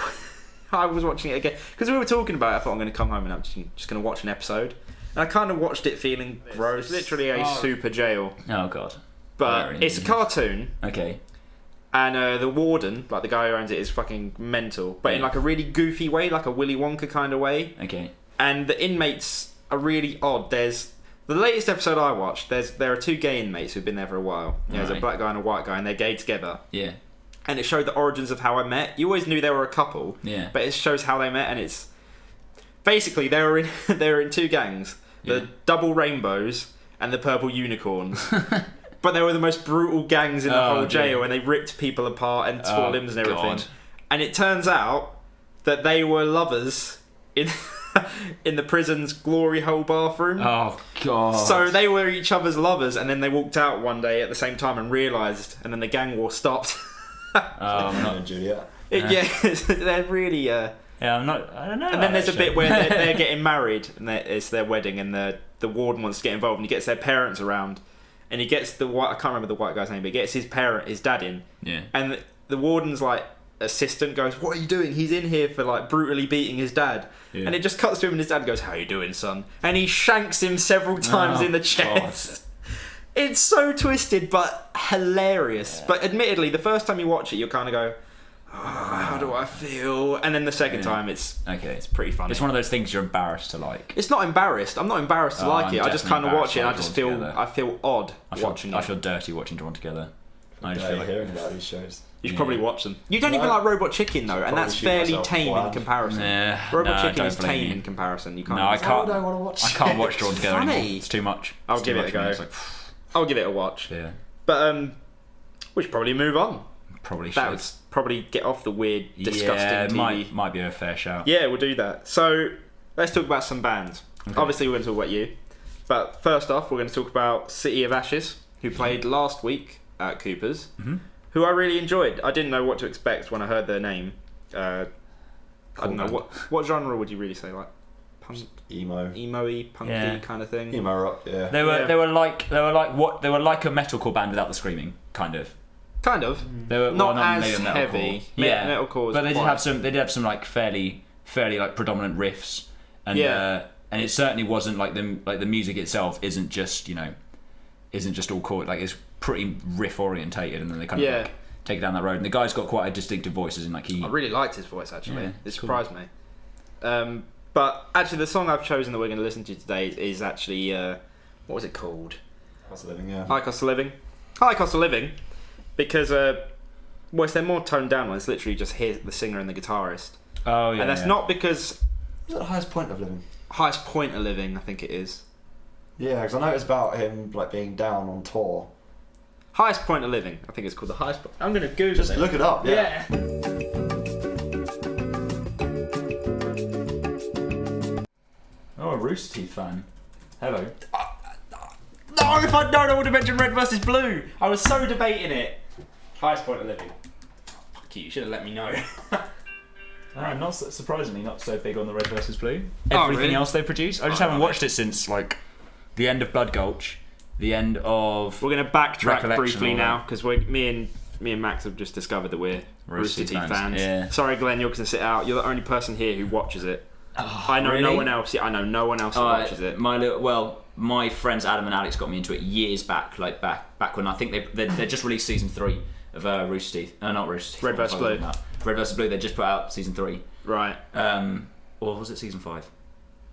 I was watching it again because we were talking about it. I thought I'm going to come home and I'm just going to watch an episode. And I kind of watched it feeling gross. It's literally a super jail. Oh god. But it's a cartoon. Okay. And the warden, like the guy who owns it, is fucking mental. But in like a really goofy way, like a Willy Wonka kind of way. Okay. And the inmates are really odd. There's the latest episode I watched. There are 2 gay inmates who've been there for a while. There's a black guy and a white guy, and they're gay together. Yeah. And it showed the origins of how I met. You always knew they were a couple. Yeah. But it shows how they met, and it's basically they were in 2 gangs: the Double Rainbows and the Purple Unicorns. But they were the most brutal gangs in the whole jail, and they ripped people apart and tore limbs and everything. God. And it turns out that they were lovers in in the prison's glory hole bathroom. Oh god! So they were each other's lovers, and then they walked out one day at the same time and realised, and then the gang war stopped. Not Juliet. Yeah, they're really. Yeah, I'm not. I don't know. And then there's a bit where they're getting married, and it's their wedding, and the warden wants to get involved, and he gets their parents around, and he gets I can't remember the white guy's name, but he gets his dad in. Yeah. And the warden's like assistant goes, "What are you doing? He's in here for like brutally beating his dad." Yeah. And it just cuts to him, and his dad goes, "How you doing, son?" And he shanks him several times in the chest. It's so twisted, but hilarious. Yeah. But admittedly, the first time you watch it, you'll kind of go, "Oh, how do I feel?" And then the second time, it's pretty funny. It's one of those things you're embarrassed to like. It's not embarrassed. I'm not embarrassed to like it. I just kind of watch it, and I feel odd watching it. I feel dirty watching Drawn Together. I just feel like hearing about these shows. You should probably watch them. You don't even like Robot Chicken though, and that's fairly tame in comparison. Robot Chicken is tame in comparison. You can't. No, I can't. I want to watch. I can't watch Drawn Together anymore. It's too much. I'll give it a go. I'll give it a watch. Yeah. But we should probably move on. Probably should. That would probably get off the weird, disgusting TV. Might be a fair shout. Yeah, we'll do that. So let's talk about some bands. Okay. Obviously, we're going to talk about you. But first off, we're going to talk about City of Ashes, who played last week at Cooper's. Mm-hmm. Who I really enjoyed. I didn't know what to expect when I heard their name. I don't know what genre would you really say, like punk, emo-y, punky kind of thing. Emo rock, yeah. They were like a metalcore band without the screaming, kind of. Kind of. They were not as heavy. Yeah, metalcore. But they did have some like fairly like predominant riffs, and and it certainly wasn't like the music itself isn't just all chord, like it's pretty riff orientated, and then they kind of like take it down that road. And the guy's got quite a distinctive voice, as in like I really liked his voice actually. Yeah, it surprised me. But actually, the song I've chosen that we're going to listen to today is actually what was it called? Cost of Living, yeah. High Cost of Living. High Cost of Living, because they're more toned down ones. It's literally just the singer and the guitarist. Oh yeah. And that's not because. Is that the highest point of living? Highest point of living, I think it is. Yeah, because I know it's about him like being down on tour. Highest point of living. I think it's called the highest point. I'm going to Google it. Just look it up, yeah. Oh, a Rooster Teeth fan. Hello. No, if I'd known, I would have mentioned Red vs. Blue. I was so debating it. Highest point of living. Fuck you should have let me know. Not surprisingly, not so big on the Red vs. Blue. Everything Everything else they produce, I just haven't watched it since like the end of Blood Gulch, the end of. We're going to backtrack briefly now because me and Max have just discovered that we're Rooster Teeth fans. Yeah. Sorry, Glenn, you're going to sit out. You're the only person here who watches it. Oh, I know really? no one else. Yeah, I know no one else who watches it. My friends Adam and Alex got me into it years back, like back when I think they just released season 3 of Rooster Teeth. Not Rooster Teeth. Red vs. Blue. Red vs. Blue. They just put out season 3. Right. Or was it season 5?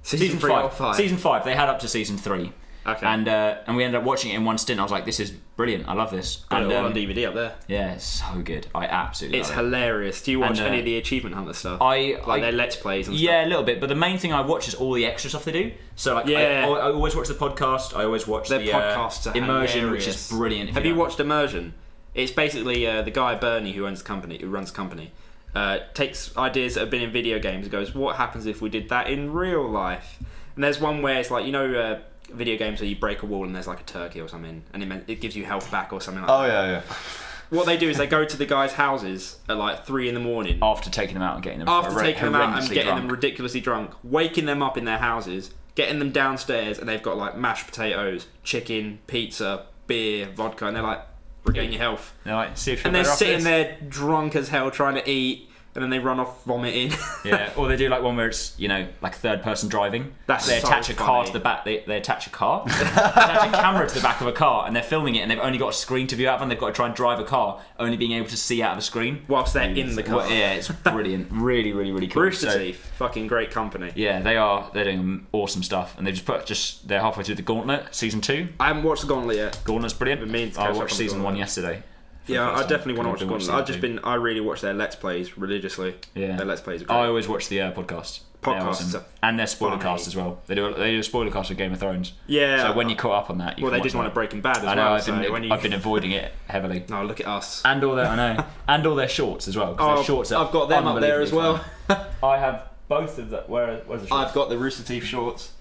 Season 5. Season 5. They had up to season 3. Okay. And we ended up watching it in one stint. I was like, this is brilliant. I love this. Got it all on DVD up there. Yeah, it's so good. I absolutely love it. It's hilarious. Do you watch any of the Achievement Hunter stuff? Like their Let's Plays and stuff? Yeah, a little bit. But the main thing I watch is all the extra stuff they do. So like, I always watch the podcast. I always watch their podcasts are Immersion, hilarious. which is brilliant. Have you watched Immersion? It's basically the guy Bernie who runs the company. Takes ideas that have been in video games and goes, what happens if we did that in real life? And there's one where it's like, video games where you break a wall and there's like a turkey or something and it gives you health back or something like that. Oh yeah. What they do is they go to the guys' houses at like 3 a.m. after taking them out and getting them them ridiculously drunk, waking them up in their houses, getting them downstairs, and they've got like mashed potatoes, chicken, pizza, beer, vodka, and they're like, regain your health. They're like, see if and they're sitting there drunk as hell trying to eat, and then they run off vomiting. Yeah, or they do like one where it's, you know, like third person driving. That's they so attach a car funny. to the back. They attach a car. They attach a camera to the back of a car, and they're filming it, and they've only got a screen to view out of, and they've got to try and drive a car, only being able to see out of a screen whilst they're in the car. Well, yeah, it's brilliant. Really, really, really cool. Rooster Teeth, fucking great company. Yeah, they are. They're doing awesome stuff, and they they're halfway through the Gauntlet season 2. I haven't watched the Gauntlet yet. Gauntlet's brilliant. I watched season 1 yesterday. Yeah, I definitely want to watch Gauntlet. I really watch their Let's Plays religiously. Yeah, their Let's Plays are great. I always watch the podcast. Podcasts and their spoiler cast as well. They do a spoiler cast of Game of Thrones. Yeah. So when you caught up on that, you they did one of Breaking Bad as well. I know. I've been avoiding it heavily. No, look at us. And all their shorts as well. Oh, their shorts I've got them up there as well. I have both of that. Where's the shorts? I've got the Rooster Teeth shorts.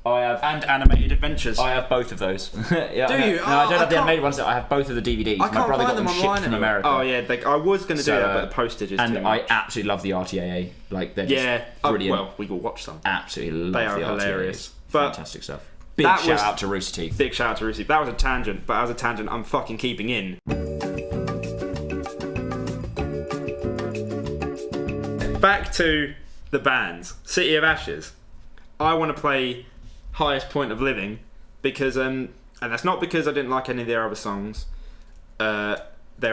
And animated adventures. I have both of those. Yeah, do you? No, I don't have the animated ones. I have both of the DVDs. I can't My brother find got them them online shipped from America. Oh yeah, I was going to do that, but the postage is too much. And I absolutely love the RTAA. Like they're just brilliant. Well, we will watch some. Absolutely love they are the hilarious. RTAAs. Fantastic stuff. Big shout out to Rooster Teeth. Big shout out to Rooster Teeth. That was a tangent, but as a tangent, I'm fucking keeping in. Back to the bands. City of Ashes. I want to play Highest Point of Living because, and that's not because I didn't like any of their other songs. They're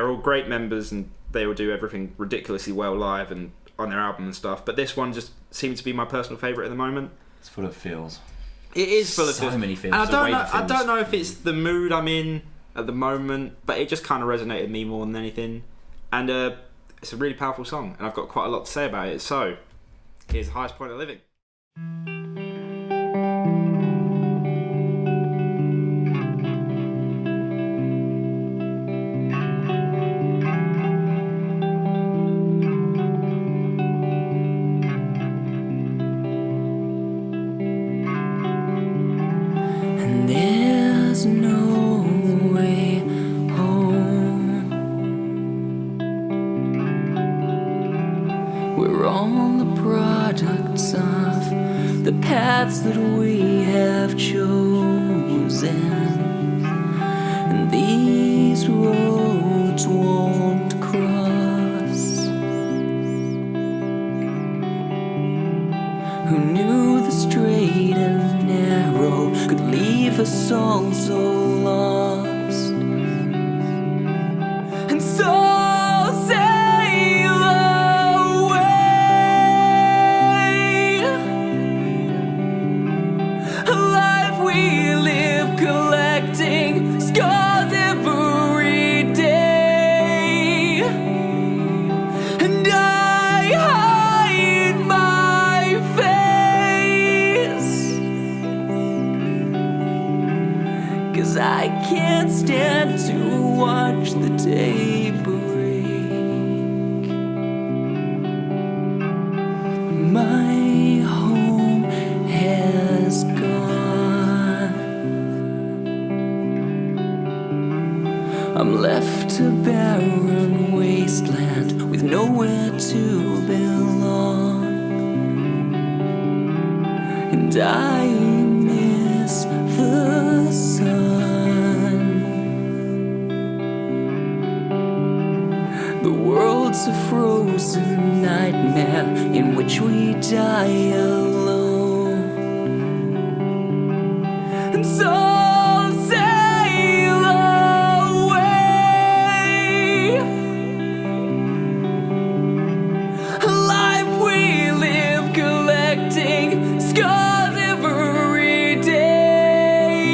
all great members and they will do everything ridiculously well live and on their album and stuff. But this one just seems to be my personal favourite at the moment. It's full of feels. It is full of feels. So many feels. And I don't know if it's the mood I'm in at the moment, but it just kind of resonated with me more than anything. And it's a really powerful song, and I've got quite a lot to say about it. So here's Highest Point of Living. That we have chosen, and these roads won't cross. Who knew the straight and narrow could leave us all so lost? And so I can't stand to watch the day break. My home has gone. I'm left a barren wasteland with nowhere to belong. And I miss the sun. The world's a frozen nightmare in which we die alone. And so sail away. A life we live collecting scars every day.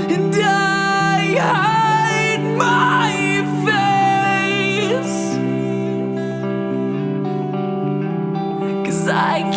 And I hide my I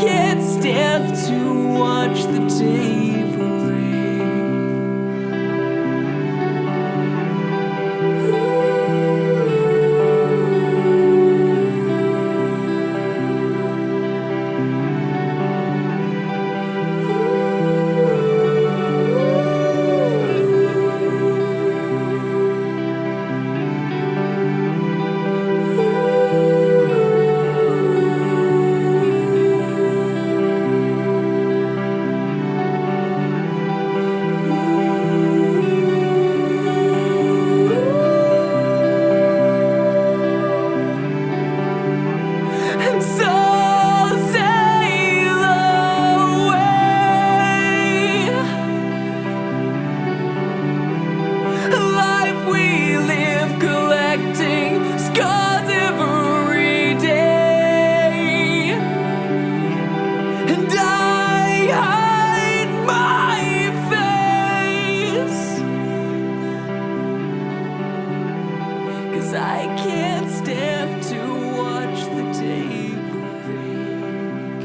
I can't stand to watch the day break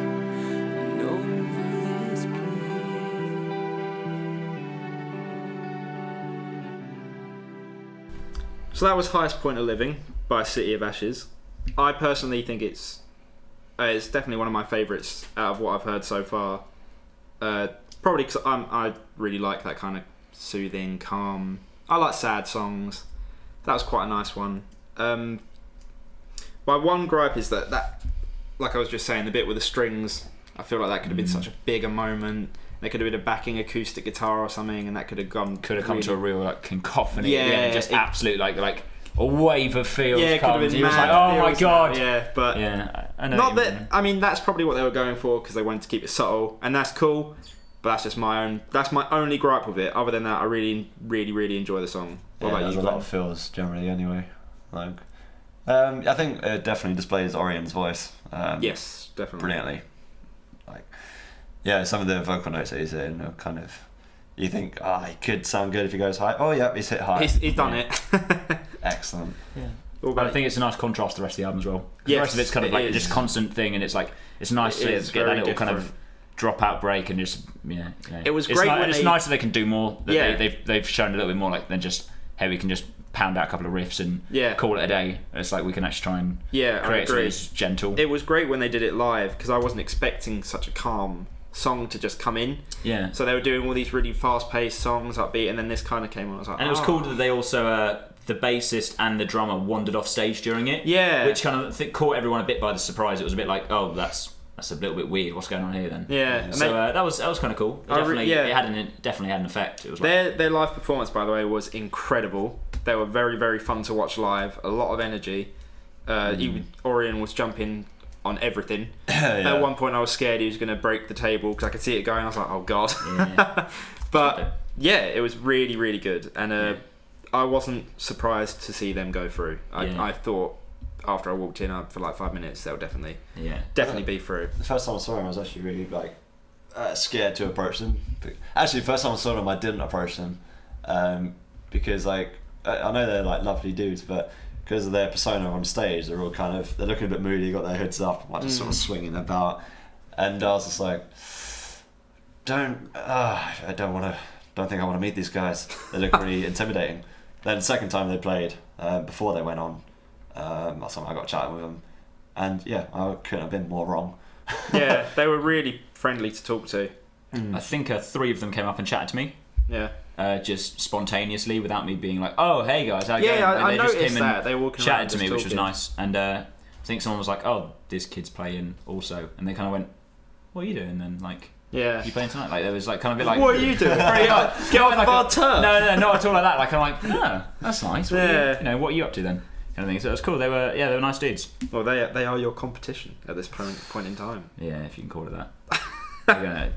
and over this place. So that was Highest Point of Living by City of Ashes. I personally think it's definitely one of my favourites out of what I've heard so far. Probably because I really like that kind of soothing, calm. I like sad songs. That was quite a nice one. My one gripe is that, like I was just saying, the bit with the strings, I feel like that could have been such a bigger moment. There could have been a backing acoustic guitar or something, and that could have come to a real like cacophony. Yeah, just absolute like a wave of feels. Yeah, it could have been He was mad. like, oh my god. Yeah, but yeah, I know. not that. I mean, that's probably what they were going for because they wanted to keep it subtle, and that's cool. But that's just my own. That's my only gripe with it. Other than that, I really, really, really enjoy the song. What about you? There's a lot of feels generally, anyway. Like, I think it definitely displays Orion's voice. Yes, definitely. Brilliantly. Like, yeah, some of the vocal notes that he's in are kind of. You think, he could sound good if he goes high. Oh, yeah, he's hit high. He's done it. Excellent. Yeah. I think it's a nice contrast to the rest of the album as well. The rest of it's kind of like just constant thing, and it's like it's nice to get that little kind of drop out break and just It was great. It's nice that they can do more. They've shown a little bit more like than just hey, we can just pound out a couple of riffs and call it a day. It's like we can actually try and create something that's gentle. It was great when they did it live because I wasn't expecting such a calm song to just come in. Yeah. So they were doing all these really fast-paced songs, upbeat, and then this kind of came on. I was like, and it was cool that they also the bassist and the drummer wandered off stage during it. Yeah. Which kind of caught everyone a bit by the surprise. It was a bit like, oh, that's a little bit weird. What's going on here then? Yeah. And so that was kind of cool. It definitely had an effect. It was like, their live performance, by the way, was incredible. They were very, very fun to watch live. A lot of energy. Orion was jumping on everything. At one point I was scared he was going to break the table because I could see it going. I was like, oh god. But yeah, it was really, really good, and I wasn't surprised to see them go through. I thought after I walked in for like 5 minutes they'll definitely be through. The first time I saw him I was actually really like scared to approach them. Actually, the first time I saw them I didn't approach them because like I know they're like lovely dudes, but because of their persona on stage, they're all they're looking a bit moody, got their hoods up, like just sort of swinging about, and I was just like, don't think I want to meet these guys. They look really intimidating. Then the second time they played, before they went on, last time I got chatting with them, and I couldn't have been more wrong. Yeah, they were really friendly to talk to. I think 3 of them came up and chatted to me. Yeah. Just spontaneously, without me being like, "Oh, hey guys, how you going?" I just noticed came that they were chatted to me, which was nice. And I think someone was like, "Oh, this kid's playing also," and they kind of went, "What are you doing then?" Like, yeah, you playing tonight? Like, there was like kind of a bit like, "What are you doing?" Get off our turf. No, not at all like that. Like I'm like, "No, that's nice." What yeah, what are you up to then? Kind of thing. So it was cool. They were nice dudes. Well, they are your competition at this point in time. Yeah, if you can call it that.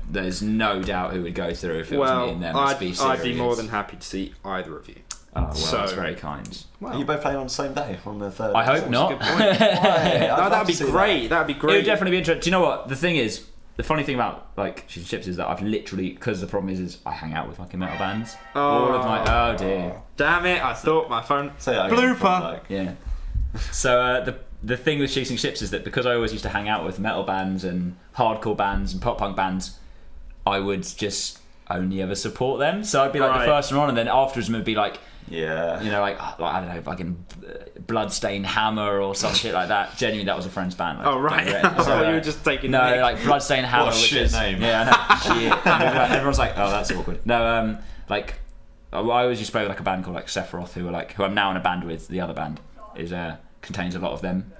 There's no doubt who would go through if it was me and them. I'd be more than happy to see either of you. Oh, well, that's very kind. Are you both playing on the same day, on the 3rd? I hope not. Good point. No, that'd be great. That'd be great. It would definitely be interesting. Do you know what? The thing is, the funny thing about like Cheese and Chips is that I've literally, because the problem is I hang out with fucking metal bands. Oh dear. Damn it! I thought my phone. Say that blooper. Yeah. So the thing with Cheese and Chips is that because I always used to hang out with metal bands and hardcore bands and pop punk bands, I would just only ever support them. So I'd be like the first one on, and then afterwards it would be like, like I don't know, fucking Bloodstained Hammer or some shit like that. Genuinely, that was a friend's band. Like, oh right. So you were just taking like Bloodstained Hammer. What a shit name. Yeah, I know. Shit. And everyone's like, oh, that's awkward. No, like I always used to play with like a band called like Sephiroth, who I'm now in a band with. The other band is contains a lot of them.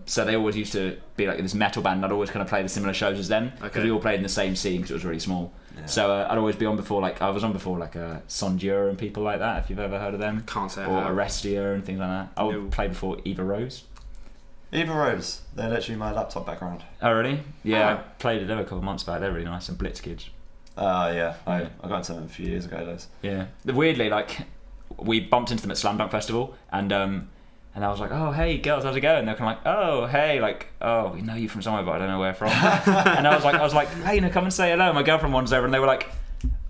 So they always used to be like this metal band, and I'd always kind of play the similar shows as them because we all played in the same scene because it was really small. Yeah. So I'd always be on before, like I was on before like Sondura and people like that, if you've ever heard of them. Can't say or Arestia and things like that. I would play before Eva Rose. Eva Rose, they're literally my laptop background. Oh really? Yeah, I played with them a couple of months back. They're really nice. And Blitz Kids. I got into them a few years ago. Those. Yeah. Weirdly, like we bumped into them at Slam Dunk Festival, and I was like, oh, hey, girls, how's it going? And they're kind of like, oh, hey, like, oh, we know you from somewhere, but I don't know where from. And I was like, hey, come and say hello. My girlfriend wanders over, and they were like,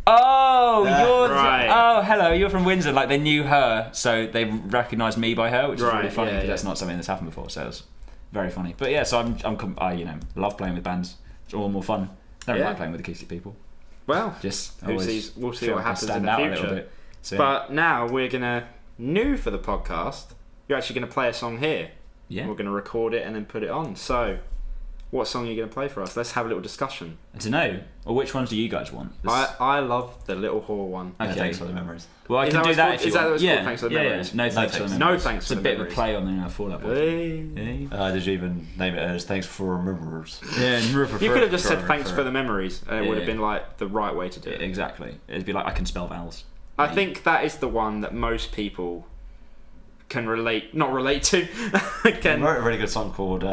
Oh, you're right. oh, hello. You're from Windsor. Like they knew her, so they recognised me by her, which is really funny because that's not something that's happened before. So it's very funny. But yeah, so I love playing with bands. It's all more fun. Don't like playing with acoustic people. Well, just we'll see what happens in the out a little future. bit. So, but now we're gonna new for the podcast. You're actually gonna play a song here. Yeah. We're gonna record it and then put it on. So, what song are you gonna play for us? Let's have a little discussion. I don't know. Or which ones do you guys want? I love the Little Whore one. Yeah, Okay. thanks for the memories. Well, I can do that if you is that want. what it's called? Thanks for the memories. No thanks for the memories. No thanks It's for a the bit of a memories. play on the Fall Out Boy. Hey. Did you even name it as thanks for memories? Yeah, You could have just said thanks for the memories, and it would have Yeah. been like the right way to do it. Exactly. It'd be like I can spell vowels. I think that is the one that most people can not relate to. I can. wrote a really good song called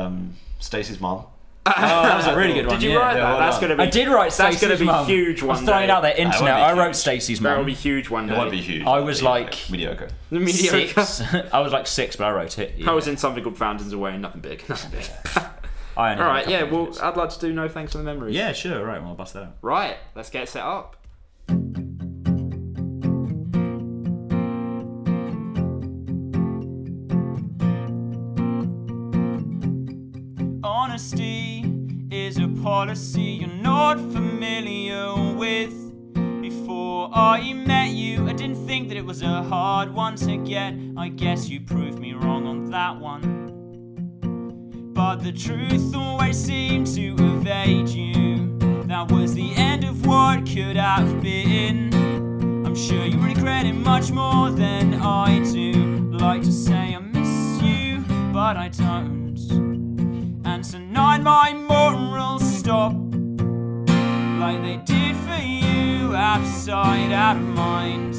Stacey's Mom. Oh, that was a really good one. Did you write that? well That's done. gonna be. I did write That's Stacey's going to be mum. huge one I'm throwing day. out there internet. won't be I wrote huge. Stacey's That will mum. be huge one day. It won't be huge. I was it'll be, like mediocre. Mediocre. 6. I was like 6, but I wrote it. Yeah. I was in something called Fountains Away, nothing big. Nothing big. I only All had a right, couple yeah. of Well, minutes. I'd like to do no thanks for the memories. Yeah, sure. Right, well, I'll bust that out. Right. Let's get set up. Honesty is a policy you're not familiar with. Before I met you, I didn't think that it was a hard one to get. I guess you proved me wrong on that one. But the truth always seemed to evade you. That was the end of what could have been. I'm sure you regret it much more than I do. Like to say I miss you, but I don't. And tonight my morals stop, like they did for you, out of sight, out of mind.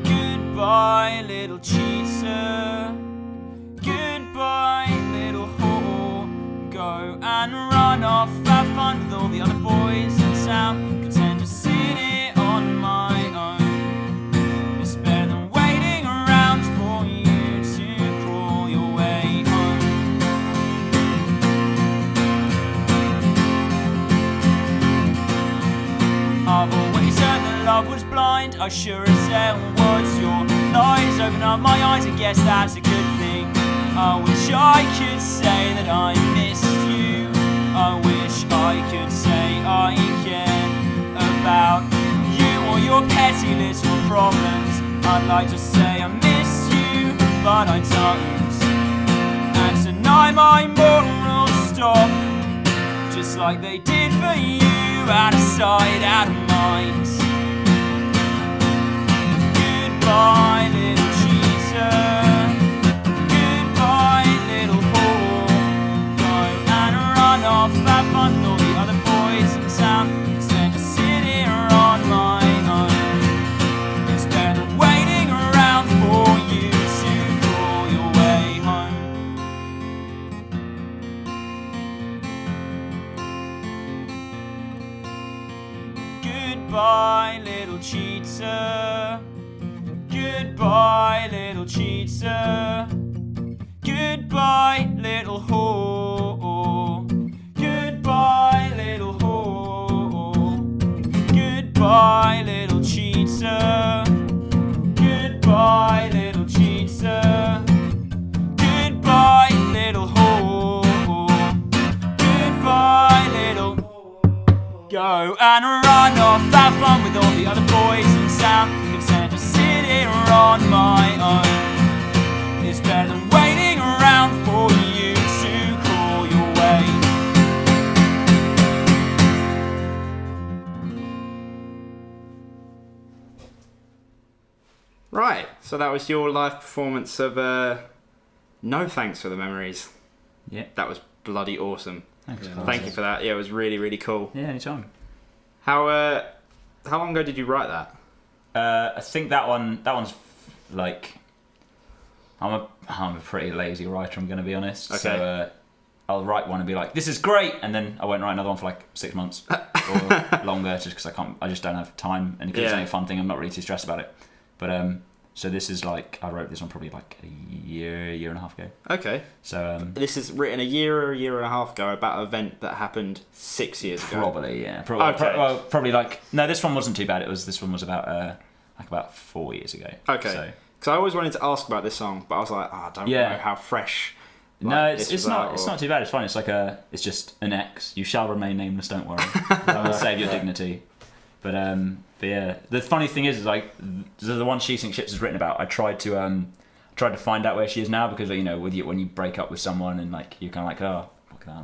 Goodbye, little cheater. Goodbye, little whore. Go and run off, have fun with all the other boys in town. Pretend to sit it on my own. It's better than waiting around for you to crawl your way home. I've always heard that love was blind. I sure as hell was. Your lies open up my eyes. I guess that's a good thing. I wish I could say that I missed you. I wish I could say I care about you or your petty little problems. I'd like to say I miss you, but I don't. And tonight my morals stop, just like they did for you, out of sight, out of mind. Goodbye, little cheater. Goodbye, little whore. Go and run off, have fun with all the other boys in town. Instead of sit here on my own. It's better than waiting around for you to crawl your way home. Goodbye, little cheater. Goodbye, little cheater. Goodbye, little whore. Goodbye, little whore. Goodbye, little cheater. Goodbye, little cheater. Goodbye, little whore. Goodbye, little. Go and run off, have fun with all the other boys in town. Content to sit here on my own. It's better than waiting around for you to crawl your way. Right. So that was your live performance of No Thanks for the Memories. Yeah. That was bloody awesome. Thanks. Thank you for that. Yeah, it was really, really cool. Yeah, anytime. How long ago did you write that? I think one's like I'm a pretty lazy writer, I'm going to be honest. Okay. So I'll write one and be like, this is great, and then I won't write another one for like 6 months or longer, just because I just don't have time, and because it's Yeah. only a fun thing, I'm not really too stressed about it. But So this is like, I wrote this one probably like a year and a half ago. Okay. So this is written a year and a half ago about an event that happened 6 years ago. probably, yeah. Okay. Probably like, no, this one wasn't too bad. This one was about 4 years ago. Okay. So, Because I always wanted to ask about this song, but I was like, I don't know how fresh. No, it's not too bad. It's fine. It's just an X. You shall remain nameless. Don't worry. I will save your dignity. But yeah, the funny thing is like the one She Sinks Ships is written about. I tried to find out where she is now because when you break up with someone and like you're kind of like, oh, fuck that, I'm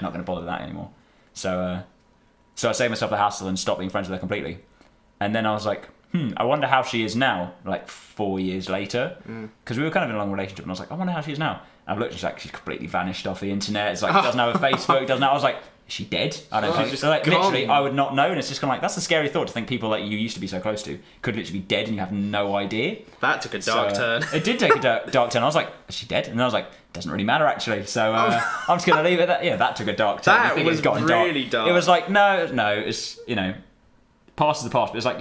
not gonna bother with that anymore. So I saved myself the hassle and stopped being friends with her completely. And then I was like, I wonder how she is now, like 4 years later, because we were kind of in a long relationship, and I was like, I wonder how she is now. And I've looked, and she's completely vanished off the internet. It's like doesn't have a Facebook, doesn't have. I was like, is she dead? I don't think. So like literally, I would not know, and it's just kind of like that's a scary thought to think people that you used to be so close to could literally be dead and you have no idea. That took a dark turn. It did take a dark turn. I was like, is she dead? And I was like, doesn't really matter actually. So I'm just gonna leave it. That took a dark turn. That was really dark. It was like no, it's past is the past. But it's like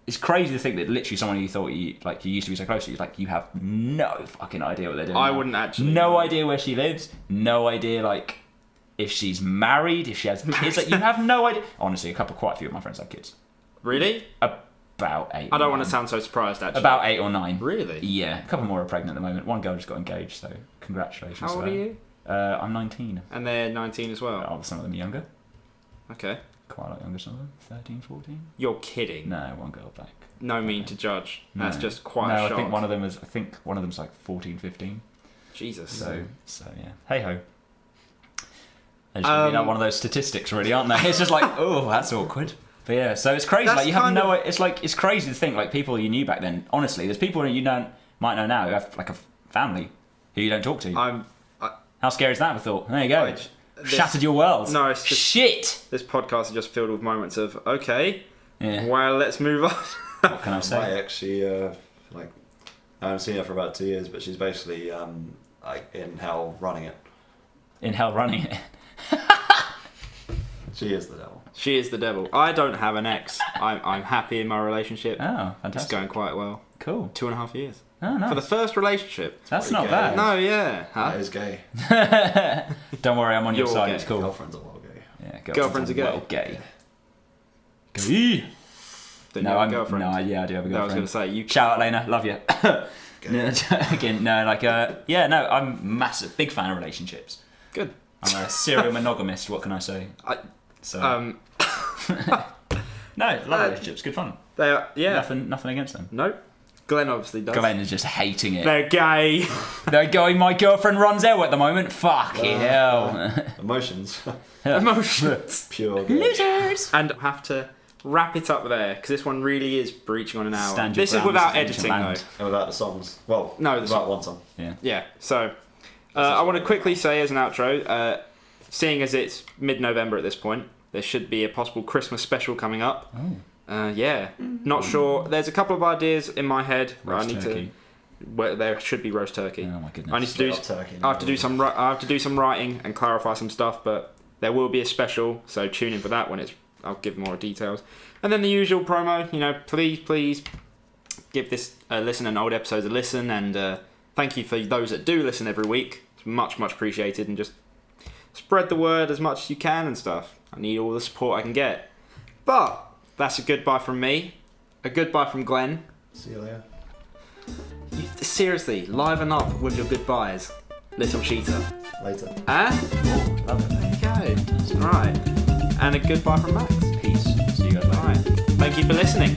it's crazy to think that literally someone you thought you used to be so close to, like you have no fucking idea what they're doing. I wouldn't actually. No idea where she lives. No idea like if she's married, if she has kids. Like you have no idea. Honestly, quite a few of my friends have kids. Really? About 8. I don't want to sound so surprised. Actually, about 8 or 9. Really? Yeah, a couple more are pregnant at the moment. One girl just got engaged, so congratulations. How old are you? I'm 19. And they're 19 as well. Oh, some of them are younger. Okay. Quite a lot younger, some of them. 13, 14. You're kidding. No, one girl black. No mean to judge. No. That's just quite a shock. I think one of them's like 14, 15. Jesus. So yeah. Hey ho. They're just gonna be one of those statistics, really, aren't they? It's just like, oh, that's awkward. But yeah, so it's crazy. Like you have no. It's crazy to think like people you knew back then. Honestly, there's people you might know now who have like a family who you don't talk to. How scary is that? I thought. There you go. Shattered your world. No, it's just, shit. This podcast is just filled with moments of okay. Yeah. Well, let's move on. What can I say? My ex, she I haven't seen her for about 2 years, but she's basically like in hell running it. In hell running it. She is the devil. She is the devil. I don't have an ex. I'm happy in my relationship. Oh, fantastic. It's going quite well. Cool. 2.5 years. Oh, nice. For the first relationship. That's not gay. bad. No, yeah. Huh? That is gay. Don't worry, I'm on your You're side. gay. It's cool. Girlfriends are well gay. Yeah, Girlfriends are gay. Well gay. Gay. Don't No, you have I'm a girlfriend? no, yeah, I do have a girlfriend. No, I was going to say you. Shout out, Lena, love you. Again, no, like, yeah, no, I'm massive, big fan of relationships. Good. I'm a serial monogamist. What can I say? No, love relationships, good fun. They are, yeah. Nothing against them. Nope. Glenn obviously does. Glenn is just hating it. They're gay. They're going. My girlfriend runs out at the moment. Fucking hell. Emotions. Emotions. Pure gay. Losers. And have to wrap it up there because this one really is breaching on an hour. Stand your This is ground, without this is editing ancient though. And without the songs. Well, No, the without one song. Yeah. Yeah. So I want to quickly say as an outro, seeing as it's mid-November at this point, there should be a possible Christmas special coming up. Oh. Yeah. Not sure. There's a couple of ideas in my head. Roast I need turkey. to. There should be roast turkey. Oh my goodness. I need to do. Turkey, I have to do some. I have to do some writing and clarify some stuff, but there will be a special. So tune in for that when it's. I'll give more details, and then the usual promo. Please give this listen and old episodes a listen, and thank you for those that do listen every week. It's much appreciated, and just spread the word as much as you can and stuff. I need all the support I can get. But that's a goodbye from me, a goodbye from Glenn. See you later. Seriously, liven up with your goodbyes, little cheater. Later. Huh? Oh, love it. There you go. Right. And a goodbye from Max. Peace. See you guys later. Right. Thank you for listening.